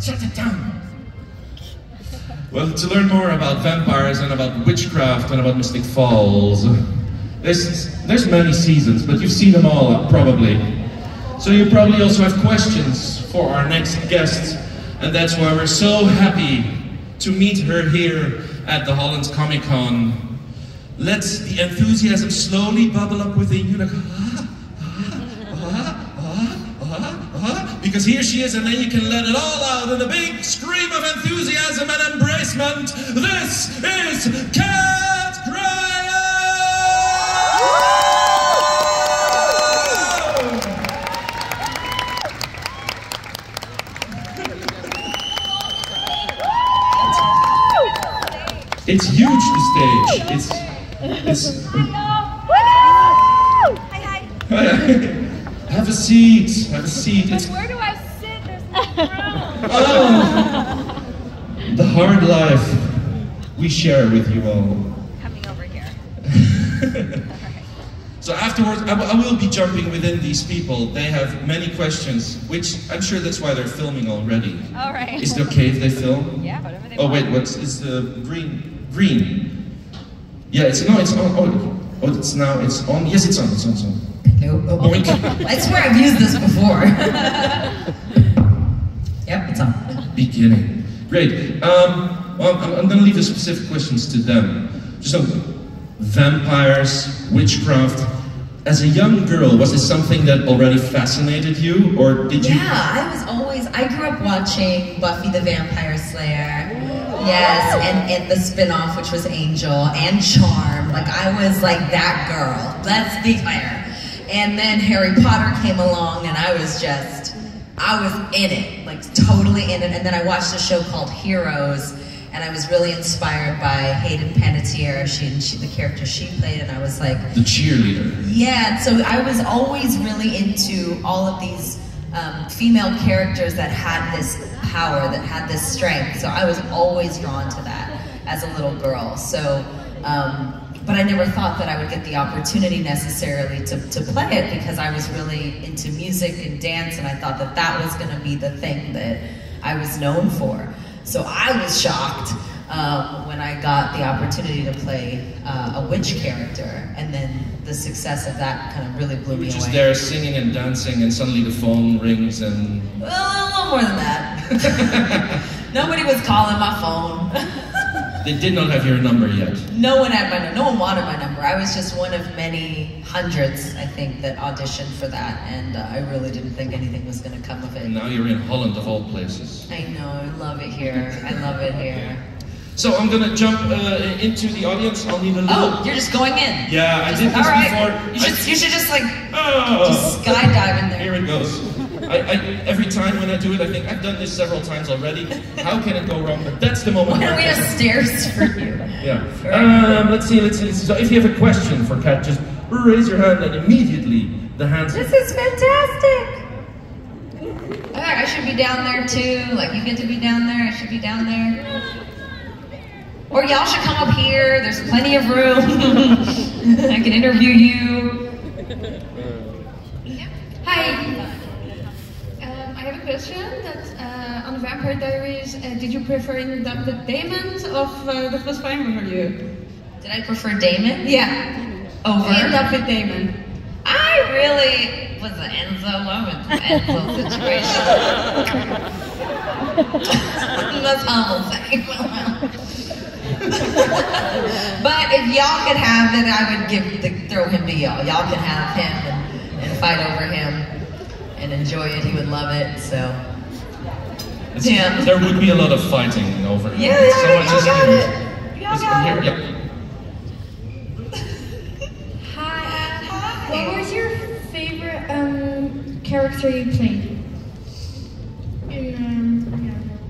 Shut it down. Well, to learn more about vampires and about witchcraft and about Mystic Falls, there's many seasons, but you've seen them all, probably. So you probably also have questions for our next guest, and that's why we're so happy to meet her here at the Holland Comic Con. Let the enthusiasm slowly bubble up within you, like, because here she is, and then you can let it all out in a big scream of enthusiasm and embracement. This is Cat Graham! It's huge, the stage. It's. Hi. Have a seat. Have a seat. But where do I sit? There's no room. Oh, the hard life we share with you all. Coming over here. So afterwards, I will be jumping within these people. They have many questions, which I'm sure that's why they're filming already. All right. Is it okay if they film? Yeah, whatever they want. want. Oh wait, what's the green? Green. Yeah, it's on. It's now. It's on. Yes, it's on. It's on. Boink. I swear I've used this before. Yep, it's on. Beginning. Great. Well, I'm going to leave the specific questions to them. Just vampires, witchcraft. As a young girl, was this something that already fascinated you, or did you? Yeah, I grew up watching Buffy the Vampire Slayer. Yes, and the spin-off, which was Angel, and Charm. Like, I was like that girl. Let's be clear. And then Harry Potter came along, and I was in it, like totally in it. And then I watched a show called Heroes, and I was really inspired by Hayden Panettiere, the character she played, and I was like... The cheerleader. Yeah, so I was always really into all of these female characters that had this power, that had this strength. So I was always drawn to that as a little girl. So, but I never thought that I would get the opportunity necessarily to play it, because I was really into music and dance, and I thought that that was going to be the thing that I was known for. So I was shocked when I got the opportunity to play a witch character, and then the success of that kind of really blew me away. Just there singing and dancing, and suddenly the phone rings and... Well, a little more than that. Nobody was calling my phone. They did not have your number yet. No one had my number. No one wanted my number. I was just one of many hundreds, I think, that auditioned for that, and I really didn't think anything was going to come of it. And now you're in Holland, of all places. I know. I love it here. I love it here. So I'm gonna jump into the audience. I'll need a little... Oh, you're just going in? Yeah, I did this before. You should just like, just skydive in there. Here it goes. Every time when I do it, I think, I've done this several times already. How can it go wrong? But that's the moment. Why don't we have stairs for you? Yeah. Let's see. So if you have a question for Kat, just raise your hand, and immediately the hands... This is fantastic! I should be down there too. Like, you get to be down there, I should be down there. Or y'all should come up here, there's plenty of room. I can interview you. Hi. I have a question that on the Vampire Diaries, did you prefer the Damon of that was fine for you? Did I prefer Damon? Yeah. Over? End up with Damon. I really was an Enzo Enzo situation. That's humble thing. But if y'all could have it, I would throw him to y'all. Y'all can have him and fight over him and enjoy it. He would love it. So yeah, there would be a lot of fighting over him. Yeah, y'all got it. Y'all got it. Hi. What was your favorite character you played?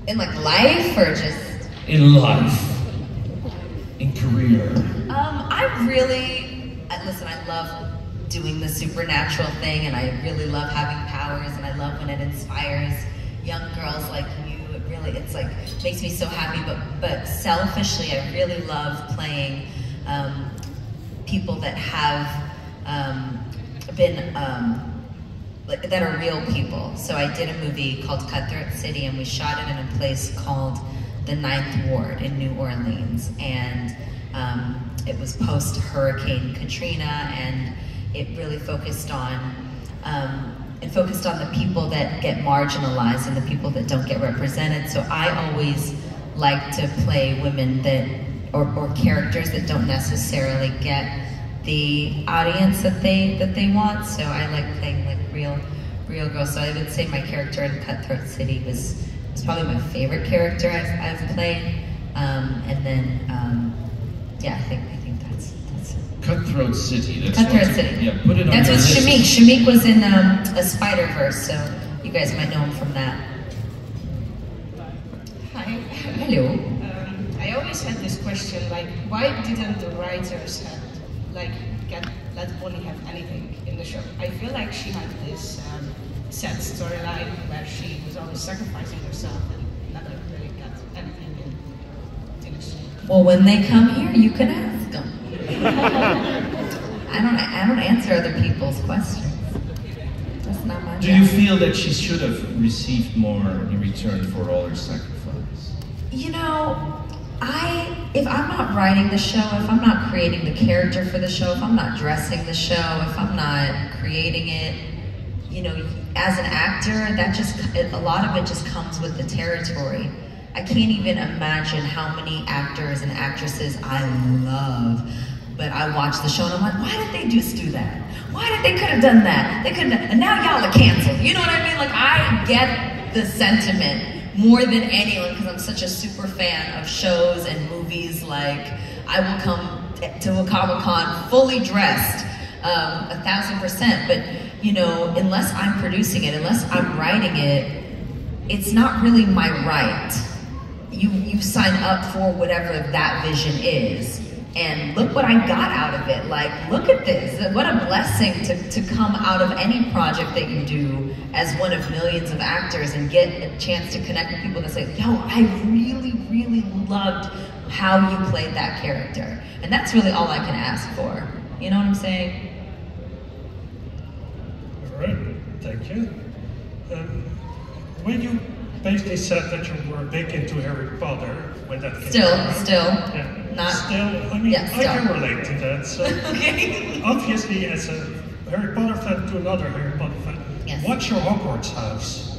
In like life or just in life? In career? Listen, I love doing the supernatural thing, and I really love having powers, and I love when it inspires young girls like you. It's like, makes me so happy, but selfishly, I really love playing people that have been that are real people. So I did a movie called Cutthroat City, and we shot it in a place called the Ninth Ward in New Orleans. And it was post-Hurricane Katrina, and it really focused on the people that get marginalized and the people that don't get represented. So I always like to play women that, or characters that don't necessarily get the audience that they want. So I like playing like real girls. So I would say my character in Cutthroat City was probably my favorite character I've played. And then yeah, I think that's Cutthroat City. That's Cutthroat City. Yeah, put it on. That's your with list. Shamik. Shamik was in a Spider-Verse, so you guys might know him from that. Hi. Hello. I always had this question, like, why didn't the writers have, like, let Bonnie have anything in the show? I feel like she had this set storyline where she was always sacrificing herself and never really got anything in the show. Well, when they come here, you can ask them. I don't answer other people's questions. That's not my job. Do you feel that she should have received more in return for all her sacrifice? You know, if I'm not writing the show, if I'm not creating the character for the show, if I'm not dressing the show, if I'm not creating it, you know, as an actor, a lot of it just comes with the territory. I can't even imagine how many actors and actresses I love, but I watch the show and I'm like, why did they just do that? They could have done that. They couldn't have, and now y'all are canceled. You know what I mean? Like, I get the sentiment more than anyone because I'm such a super fan of shows and movies. Like, I will come to a Comic-Con fully dressed, 1,000%. But, you know, unless I'm producing it, unless I'm writing it, it's not really my right. You sign up for whatever that vision is. And look what I got out of it. Like, look at this. What a blessing to come out of any project that you do as one of millions of actors and get a chance to connect with people that say, yo, I really, really loved how you played that character. And that's really all I can ask for. You know what I'm saying? All right, thank you. When you basically said that you were big into Harry Potter, when that came out. Still. Yeah. Not, still, I mean, yeah, I can relate to that. So, okay. Obviously, as a Harry Potter fan to another Harry Potter fan, Yes. what's your Hogwarts house?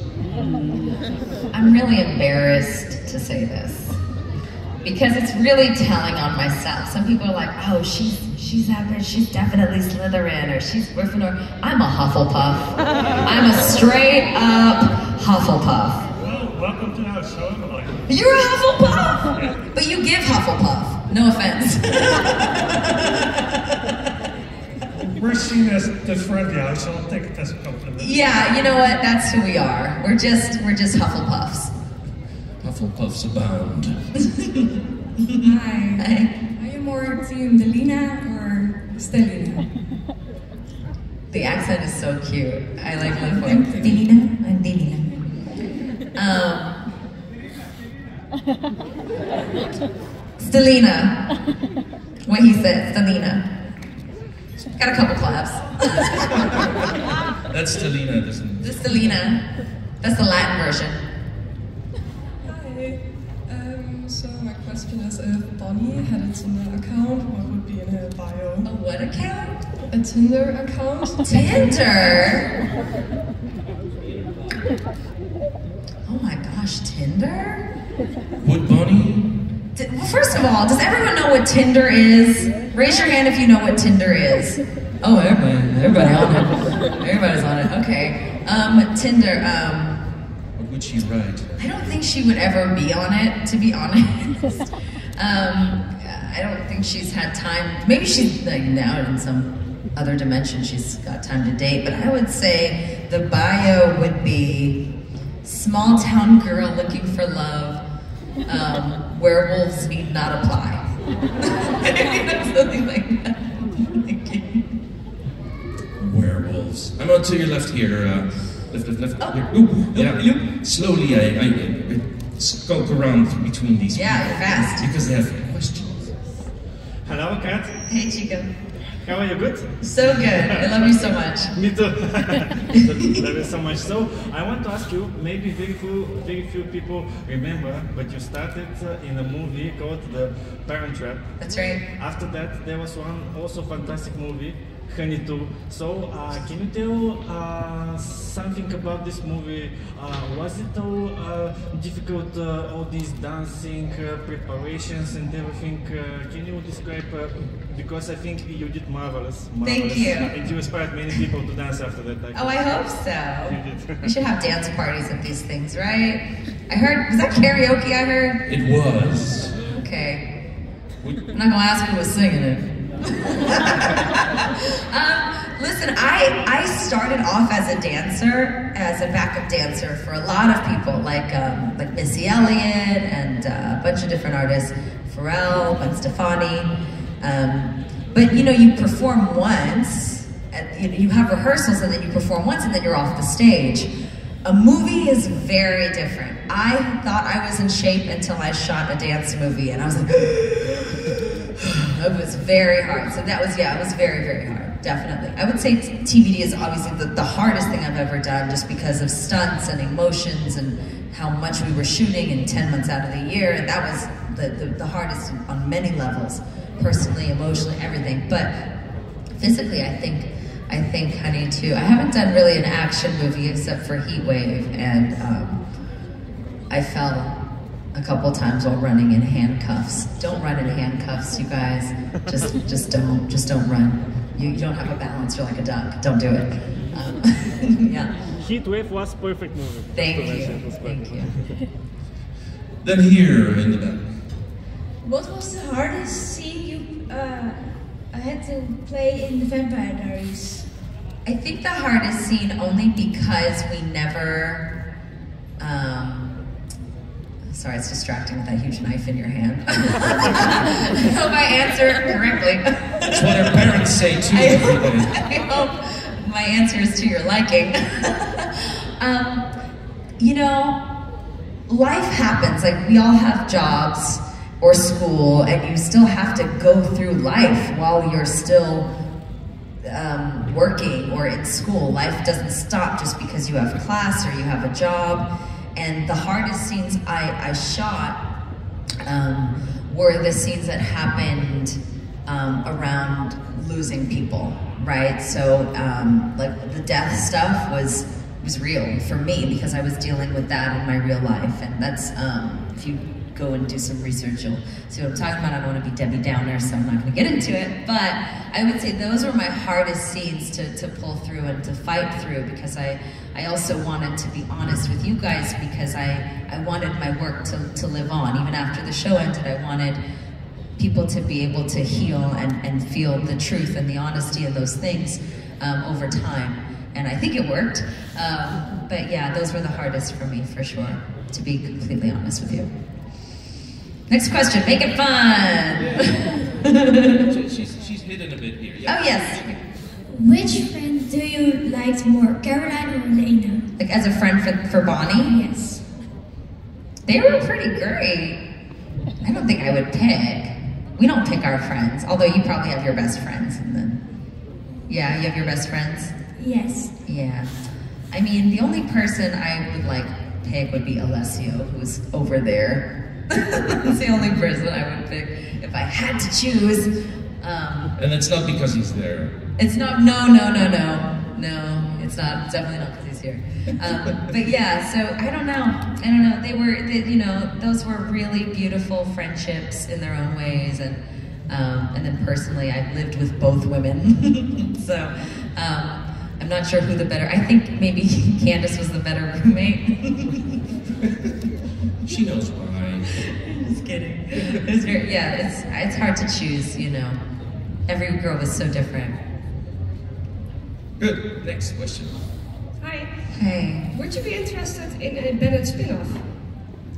I'm really embarrassed to say this because it's really telling on myself. Some people are like, oh, she's average, she's definitely Slytherin, or she's Gryffindor. I'm a Hufflepuff. I'm a straight up Hufflepuff. Well, welcome to the house, so am I. You're a Hufflepuff? Yeah. But you give Hufflepuff. No offense. We're seen as the friendly house, so I'll take it as a compliment. Yeah, you know what? That's who we are. We're just Hufflepuffs. Hufflepuffs abound. Hi. Hi. Are you more team Delina or Stelina? The accent is so cute. I like live for it. Delina? I'm Delina. Stelina. What he said, Stelina. Got a couple claps. That's Stelina, isn't it? This Stelina. That's the Latin version. Hi. So my question is, if Bonnie had a Tinder account, what would be in her bio? A what account? A Tinder account? Tinder? Oh my gosh, Tinder? Would Bonnie? Well, first of all, does everyone know what Tinder is? Raise your hand if you know what Tinder is. Oh, everybody on it. Everybody's on it. Okay. Tinder. What would she write? I don't think she would ever be on it, to be honest. I don't think she's had time. Maybe she's like now in some other dimension. She's got time to date. But I would say the bio would be small town girl looking for love. Werewolves need not apply. Something like that. Werewolves. I'm on to your left here. Left. Oh. Here. Ooh, yeah. Slowly, I skulk around between these Yeah, people fast. because they have questions. Hello, Kat. Hey, Chico. How are you? Good? So good. I love you so much. Me too. Love you so much. So I want to ask you, maybe very few people remember, but you started in a movie called The Parent Trap. That's right. After that, there was one also fantastic movie, Honey 2. So can you tell something about this movie? Was it all difficult, all these dancing preparations and everything? Can you describe, because I think you did marvelous. Thank you. And you inspired many people to dance after that. Oh, I hope so. You did. We should have dance parties at these things, right? I heard, was that karaoke I heard? It was. Okay. I'm not gonna ask who was singing it. Listen, I started off as a dancer, as a backup dancer for a lot of people, like Missy Elliott and a bunch of different artists, Pharrell, Gwen Stefani. But you know, you perform once, you have rehearsals, and then you perform once, and then you're off the stage. A movie is very different. I thought I was in shape until I shot a dance movie, and I was like, it was very hard. So that was, yeah, it was very, very hard, definitely. I would say TVD is obviously the hardest thing I've ever done, just because of stunts and emotions and how much we were shooting in 10 months out of the year, and that was the hardest on many levels, personally, emotionally, everything. But physically, I think Honey 2. I haven't done really an action movie except for Heat Wave, and I fell a couple times while running in handcuffs. Don't run in handcuffs, you guys. Just don't run. You don't have a balance. You're like a duck. Don't do it. Yeah. Heat Wave was perfect movie. Thank you. Thank you. Then here in the back. What was the hardest scene you had to play in the Vampire Diaries? I think the hardest scene only because we never, sorry, it's distracting with that huge knife in your hand. I hope I answer correctly. That's what our parents say too every day. I hope my answer is to your liking. You know, life happens. Like, we all have jobs or school, and you still have to go through life while you're still working or in school. Life doesn't stop just because you have class or you have a job. And the hardest scenes I shot were the scenes that happened around losing people, right? So like the death stuff was real for me, because I was dealing with that in my real life. And that's, if you go and do some research, you'll see what I'm talking about. I don't want to be Debbie Downer, so I'm not going to get into it. But I would say those were my hardest scenes to pull through and to fight through, because I also wanted to be honest with you guys, because I wanted my work to live on. Even after the show ended, I wanted people to be able to heal and feel the truth and the honesty of those things over time. And I think it worked. But yeah, those were the hardest for me, for sure, to be completely honest with you. Next question, make it fun. Yeah. she's hidden a bit here. Yeah. Oh yes. Which friend do you like more, Caroline or Lena? Like as a friend for Bonnie? Yes. They were pretty great. I don't think I would pick. We don't pick our friends, although you probably have your best friends. And then, yeah, you have your best friends? Yes. Yeah. I mean, the only person I would like pick would be Alessio, who's over there. That's the only person I would pick if I had to choose. And it's not because he's there. It's not, no, it's not, it's definitely not because he's here. But yeah, so I don't know, you know, those were really beautiful friendships in their own ways, and then personally, I've lived with both women, so I'm not sure who the better, I think maybe Candace was the better roommate. She knows why. Just kidding. It's very, yeah, it's hard to choose, you know. Every girl was so different. Good. Next question. Hi. Hey. Would you be interested in a Bennett spin-off?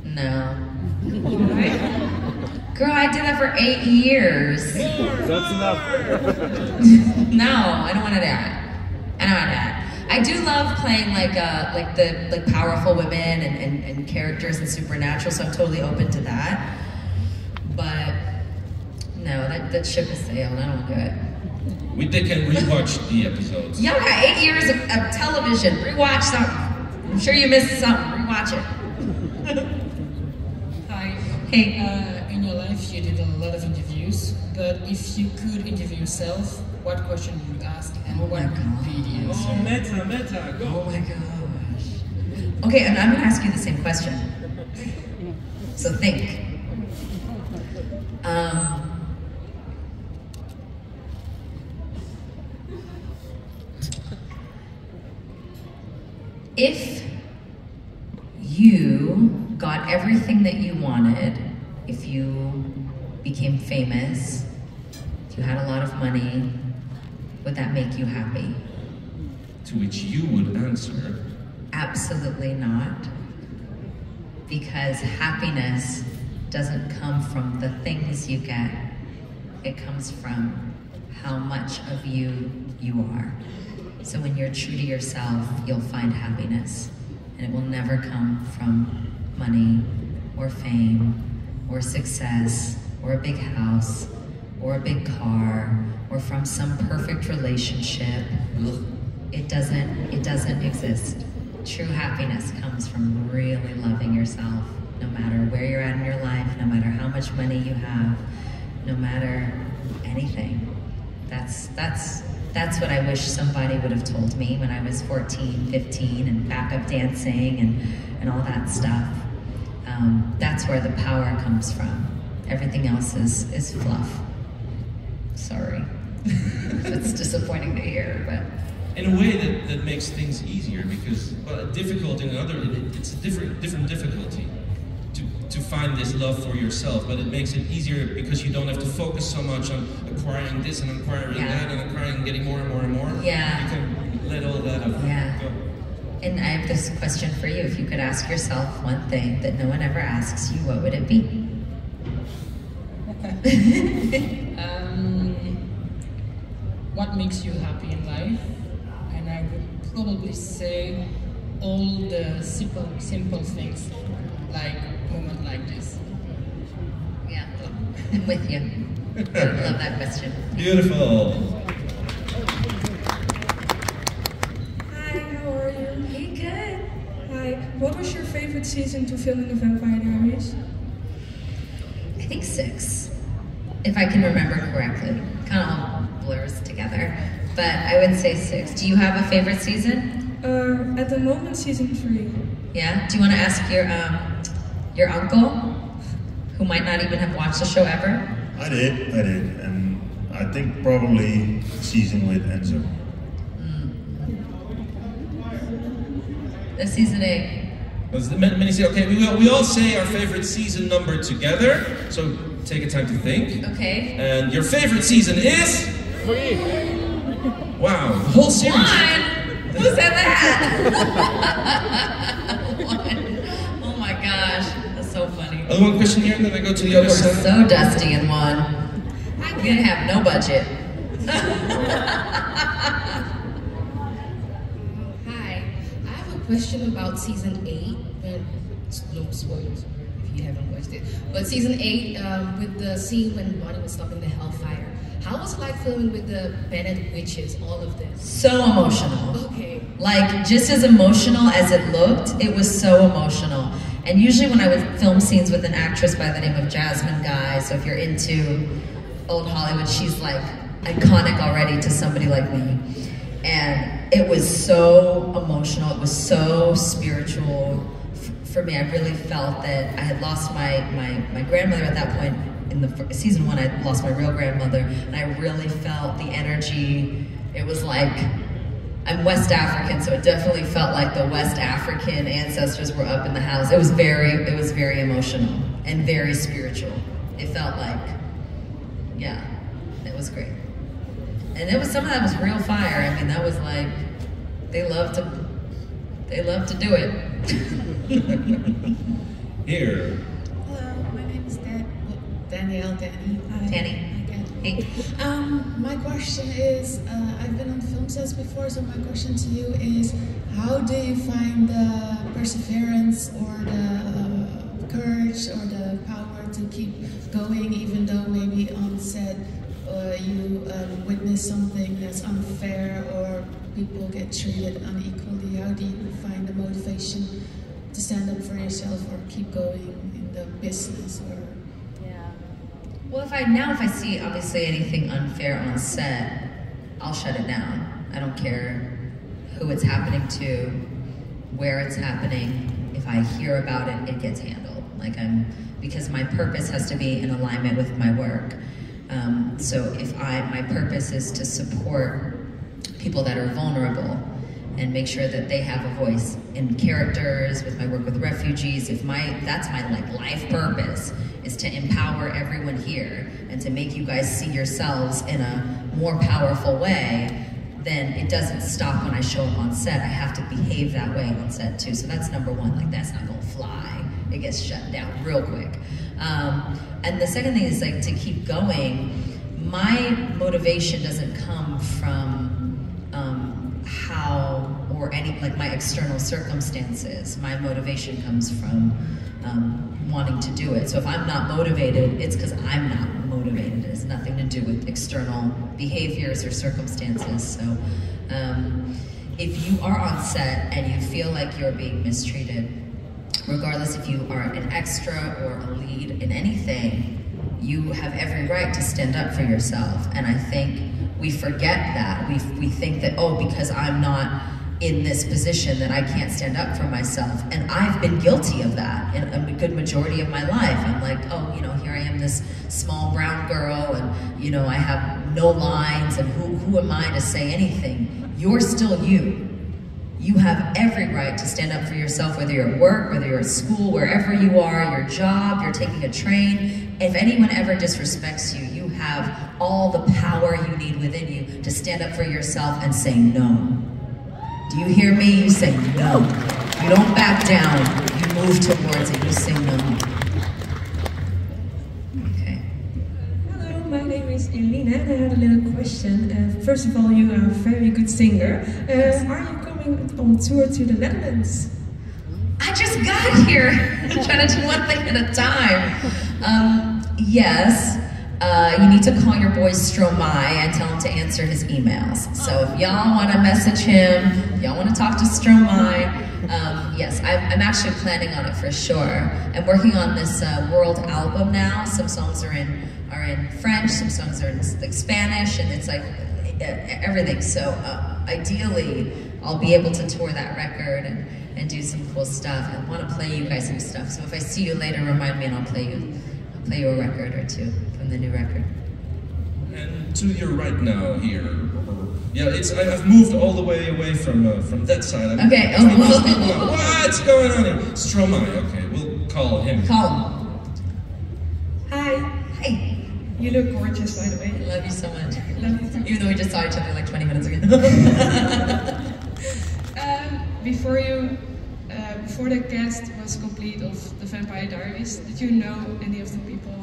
No. Why? Girl, I did that for 8 years. That's enough. No, I don't want to do that. I don't want that. I do love playing like powerful women and characters in Supernatural, so I'm totally open to that. But no, that ship has sailed. I don't want to do it. They can rewatch the episodes. Yeah, 8 years of television. Rewatch something. I'm sure you missed something. Rewatch it. Hi. Hey. In your life, you did a lot of interviews, but if you could interview yourself, what question would you ask and what would be the answer? Oh, meta, go. Oh my gosh. Okay, and I'm going to ask you the same question. So think. If you got everything that you wanted, if you became famous, if you had a lot of money, would that make you happy? To which you would answer, absolutely not. Because happiness doesn't come from the things you get. It comes from how much of you are. So when you're true to yourself, you'll find happiness. And it will never come from money or fame or success or a big house or a big car or from some perfect relationship. It doesn't exist. True happiness comes from really loving yourself, no matter where you're at in your life, no matter how much money you have, no matter anything. That's what I wish somebody would have told me when I was 14, 15, and backup dancing and all that stuff. That's where the power comes from. Everything else is fluff. Sorry. It's disappointing to hear, but. In a way that makes things easier, because difficult in another, it's a different difficulty to find this love for yourself, but it makes it easier because you don't have to focus so much on acquiring this and acquiring that and acquiring, getting more and more and more. Yeah. You can let all that go. And I have this question for you. If you could ask yourself one thing that no one ever asks you, what would it be? What makes you happy in life? And I would probably say all the simple things, like moments like this. Yeah, I'm with you. I love that question. Beautiful. Hi, how are you? Hey, good. Hi. What was your favorite season to film in the Vampire Diaries? I think 6, if I can remember correctly. Kind of all blurs together, but I would say 6. Do you have a favorite season? At the moment, season 3. Yeah. Do you want to ask your uncle, who might not even have watched the show ever? I did, and I think probably season with Enzo. The season 8. Many say, okay, we all say our favorite season number together, so take a time to think. Okay. And your favorite season is? 3. Wow, the whole series. 1? Who said that? 1. Oh my gosh, that's so funny. One question here, and then I go to the other side. So dusty in 1. We didn't have no budget. Hi, I have a question about season 8, but no spoilers if you haven't watched it. But season 8, with the scene when Bonnie was stopping the hellfire. How was it like filming with the Bennett witches, all of this? So emotional. Okay. Like, just as emotional as it looked, it was so emotional. And usually when I would film scenes with an actress by the name of Jasmine Guy, so if you're into old Hollywood, she's like iconic already to somebody like me. And it was so emotional, it was so spiritual. For me, I really felt that I had lost my grandmother at that point. In the season 1, I lost my real grandmother, and I really felt the energy. It was like, I'm West African, so it definitely felt like the West African ancestors were up in the house. It was very emotional and very spiritual. It felt like, yeah, it was great. And it was, some of that was real fire. I mean, that was like, they love to do it. Here. Hello, my name is Danny. Tanny. Hey. My question is, I've been on film sets before, so my question to you is, how do you find the perseverance or the courage or the power to keep going, even though maybe on set you witness something that's unfair or people get treated unequally, how do you find the motivation to stand up for yourself or keep going in the business? Or Well, if I see obviously anything unfair on set, I'll shut it down. I don't care who it's happening to, where it's happening. If I hear about it, it gets handled. Because my purpose has to be in alignment with my work. So if my purpose is to support people that are vulnerable and make sure that they have a voice in characters, with my work with refugees, that's my life purpose, is to empower everyone here and to make you guys see yourselves in a more powerful way, then it doesn't stop when I show up on set. I have to behave that way on set too. So that's number one, that's not gonna fly. It gets shut down real quick. And the second thing is to keep going. My motivation doesn't come from how or any my external circumstances. My motivation comes from wanting to do it. So if I'm not motivated, it's because I'm not motivated. It has nothing to do with external behaviors or circumstances. So if you are on set and you feel like you're being mistreated, regardless if you are an extra or a lead in anything, you have every right to stand up for yourself. And I think we forget that. We think that, because I'm not in this position that I can't stand up for myself. And I've been guilty of that in a good majority of my life. I'm here I am, this small brown girl, and I have no lines, and who am I to say anything? You're still you. You have every right to stand up for yourself, whether you're at work, whether you're at school, wherever you are, your job, you're taking a train. If anyone ever disrespects you, you have all the power you need within you to stand up for yourself and say no. Do you hear me? You say no. You don't back down. You move towards it. You say no. Okay. Hello, my name is Elina, and I had a little question. First of all, you are a very good singer. Are you coming on tour to the Netherlands? I just got here. I'm trying to do one thing at a time. Yes. You need to call your boy Stromae and tell him to answer his emails. So if y'all want to message him, y'all want to talk to Stromae, yes, I'm actually planning on it for sure. I'm working on this world album now. Some songs are in French, some songs are in Spanish, and it's everything. So ideally, I'll be able to tour that record and do some cool stuff. I want to play you guys some stuff. So if I see you later, remind me and I'll play you a record or two from the new record. And to your right now here, I've moved all the way away from that side. Okay. What's going on here? Stromae. Okay, we'll call him. Call him. Hi. Hey. You look gorgeous, by the way. I love you so much. Love you too. Even though we just saw each other 20 minutes ago. Before the cast was complete of The Vampire Diaries, did you know any of the people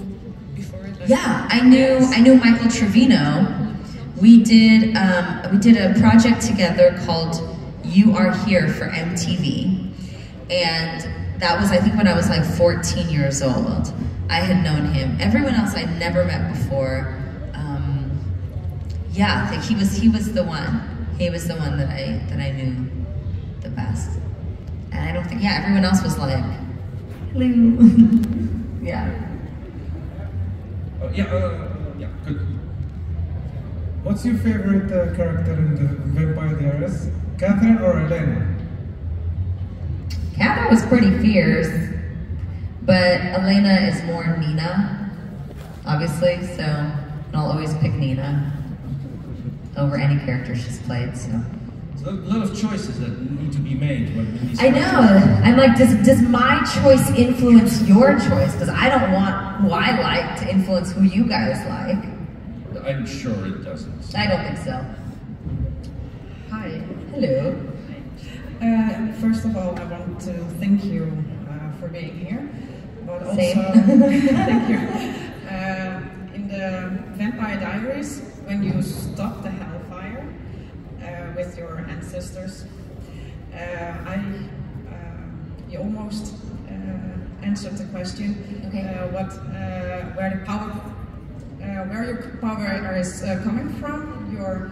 before it? Yeah, I knew Michael Trevino. We did a project together called You Are Here for MTV, and that was, I think, when I was 14 years old. I had known him. Everyone else I never met before. I think he was the one. He was the one that I knew the best. And I don't think, everyone else was like, hello. Yeah. Good. What's your favorite character in the Vampire Diaries? Catherine or Elena? Catherine was pretty fierce, but Elena is more Nina, obviously, so I'll always pick Nina over any character she's played, so. There's a lot of choices that need to be made when these I know. I'm like, does my choice influence your choice? Because I don't want who I like to influence who you guys like. I'm sure it doesn't. I don't think so. Hi. Hello. First of all, I want to thank you for being here. But also, Same. thank you. In the Vampire Diaries, when you stop the hellfire with your ancestors, you almost answered the question. Okay. Where the power where your power is coming from, your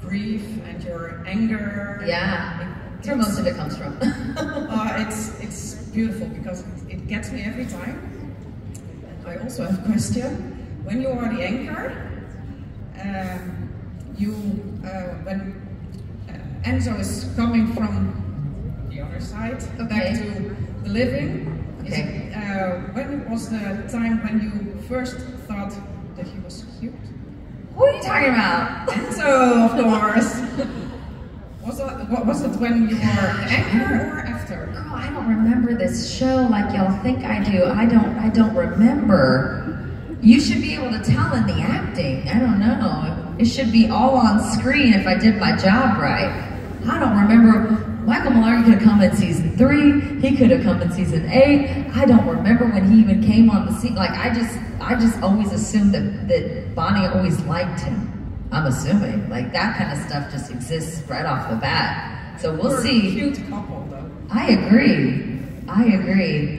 grief and your anger. Yeah, that's where most of it comes from. It's beautiful because it gets me every time. I also have a question. When you are the anchor, when Enzo is coming from the other side back to the living, when was the time when you first thought that he was cute? Who are you talking about? Enzo, of course. Was it when you were anchor or after? Girl, I don't remember this show like y'all think I do. I don't remember. You should be able to tell in the acting. I don't know. It should be all on screen if I did my job right. I don't remember. Michael Malari could have come in season 3. He could have come in season 8. I don't remember when he even came on the scene. Like I just always assumed that Bonnie always liked him. I'm assuming. Like that kind of stuff just exists right off the bat. So we'll see. A cute couple though. I agree.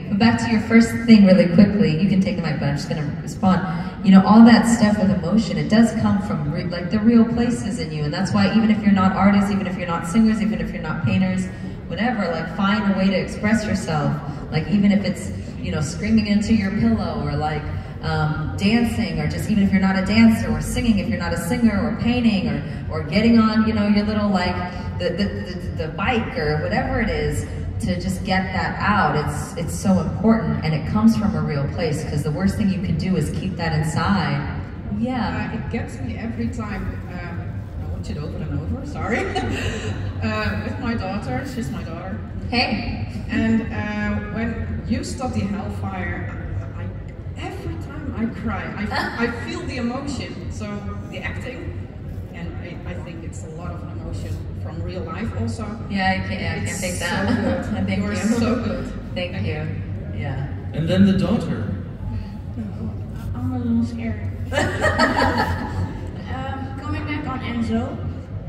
But back to your first thing really quickly. You can take the mic, but I'm just gonna respond. You know, all that stuff with emotion, it does come from like the real places in you. And that's why even if you're not artists, even if you're not singers, even if you're not painters, whatever, like find a way to express yourself. Like even if it's, you know, screaming into your pillow or like dancing, or just even if you're not a dancer, or singing if you're not a singer, or painting, or getting on, you know, your little like the bike or whatever it is, to just get that out. It's so important, and it comes from a real place, because the worst thing you can do is keep that inside. Yeah. It gets me every time. I watch it over and over, sorry. With my daughter, she's my daughter. Hey. And when you stop the hellfire, every time I cry, I feel the emotion. So the acting, and I think it's a lot of emotion from real life also. Yeah, I can't take that. So good. Thank You're you. so good. Thank you. Yeah. And then the daughter. I'm a little scared. Coming back on Enzo,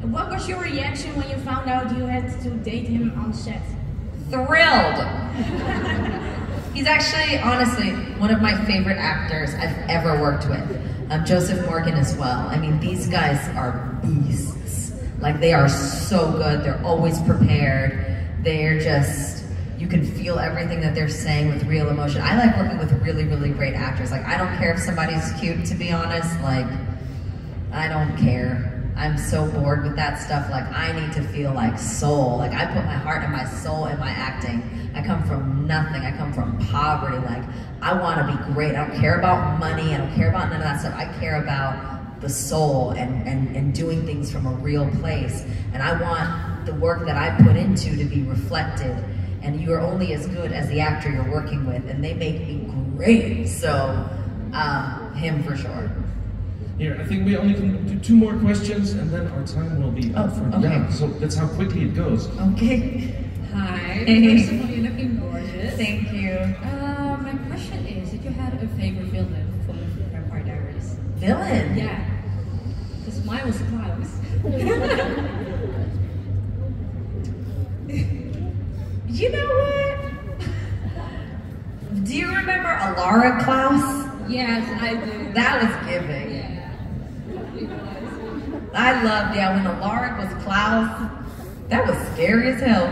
what was your reaction when you found out you had to date him on set? Thrilled. He's actually, honestly, one of my favorite actors I've ever worked with. Joseph Morgan as well. I mean, these guys are beasts. Like, they are so good. They're always prepared. They're just, you can feel everything that they're saying with real emotion. I like working with really, really great actors. Like, I don't care if somebody's cute, to be honest. Like, I don't care. I'm so bored with that stuff. Like, I need to feel like soul. Like, I put my heart and my soul in my acting. I come from nothing. I come from poverty. Like, I want to be great. I don't care about money. I don't care about none of that stuff. I care about the soul and doing things from a real place. And I want the work that I put into to be reflected. And you are only as good as the actor you're working with. And they make me great. So, him for sure. Here, I think we only can do 2 more questions, and then our time will be up for yeah. So that's how quickly it goes. Okay. Hi. Hey. First of all, you're looking gorgeous. Thank you. My question is, if you had a favorite villain from Vampire Diaries? Villain? Yeah. Because mine was Klaus. You know what? Do you remember Alara Klaus? Yes, I do. That was giving. Yeah. I loved, when Alaric was Klaus, that was scary as hell.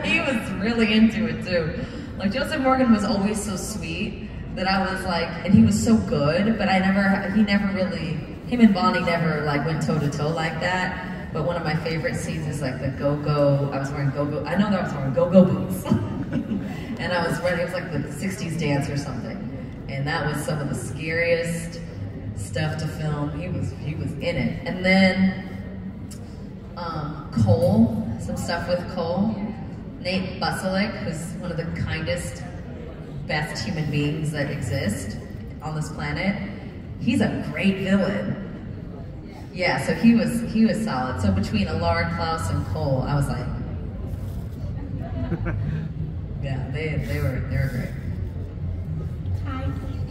He was really into it too. Like, Joseph Morgan was always so sweet that I was like, and he was so good, but him and Bonnie never like went toe to toe like that. But one of my favorite scenes is like the go-go, I was wearing go-go boots. And I was running, it was like the 60s dance or something. And that was some of the scariest stuff to film. He was in it. And then Cole, some stuff with Cole. Nate Buselick, who's one of the kindest, best human beings that exist on this planet. He's a great villain. Yeah, so he was solid. So between Alara, Klaus, and Cole, I was like, yeah, they were great. Hi.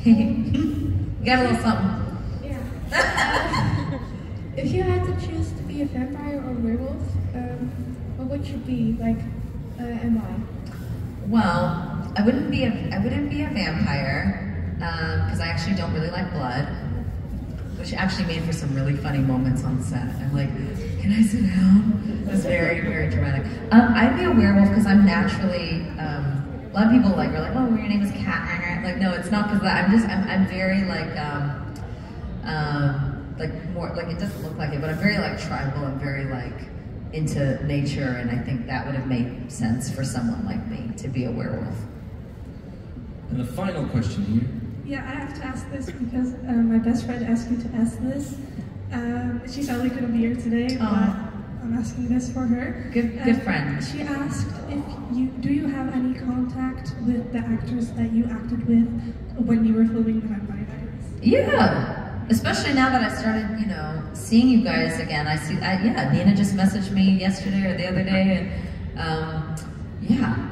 You got a little something. Yeah. If you had to choose to be a vampire or a werewolf, what would you be? Like, and why? Well, I wouldn't be a vampire. because I actually don't really like blood, which actually made for some really funny moments on set. I'm like, can I sit down? It was very, very dramatic. I'd be a werewolf because I'm naturally, a lot of people are like, oh, your name is Cat. Like, no, it's not because that. I'm very like more, like it doesn't look like it, but I'm very like tribal. I'm very like into nature, and I think that would have made sense for someone like me to be a werewolf. And the final question here. Yeah, I have to ask this because my best friend asked me to ask this. She's only going to be here today, but I'm asking this for her. Good friend. She asked if do you have any contact with the actors that you acted with when you were filming The Vampire Diaries? Yeah, especially now that I started, you know, seeing you guys again. Yeah, Nina just messaged me yesterday or the other day, and yeah.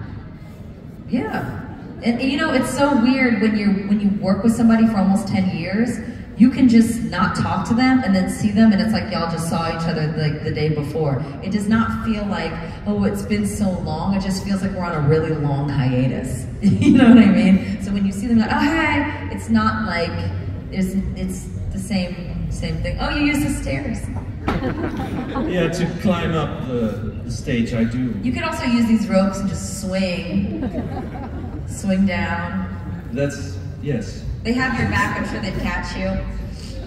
And you know, it's so weird when you work with somebody for almost 10 years, you can just not talk to them and then see them and it's like y'all just saw each other like the day before. It does not feel like, oh, it's been so long. It just feels like we're on a really long hiatus. You know what I mean? So when you see them like, oh, hey, it's not like, it's the same thing. Oh, you use the stairs. Yeah, to climb up the stage, I do. You could also use these ropes and just swing down. Yes. They have your back, I'm sure they'd catch you.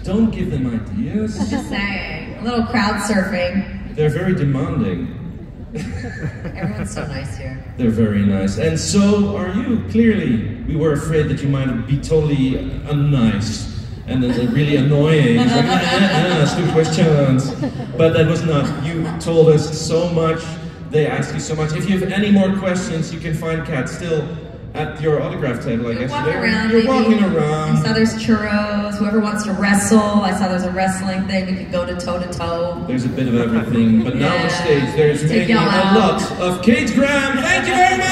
Don't give them ideas. Just saying. A little crowd surfing. They're very demanding. Everyone's so nice here. They're very nice. And so are you. Clearly, we were afraid that you might be totally unnice and really annoying. It's like, stupid questions. But that was not. You told us so much. They asked you so much. If you have any more questions, you can find Kat still at your autograph table, I guess. You're walking around. I saw there's churros. Whoever wants to wrestle. I saw there's a wrestling thing. You can go to toe to toe. There's a bit of everything. But now on stage, there's maybe a lot of Kate Graham. Thank you very much!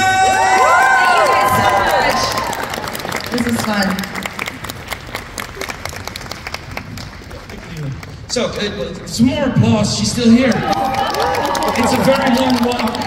Thank you guys so much. This is fun. So, some more applause. She's still here. It's a very long walk.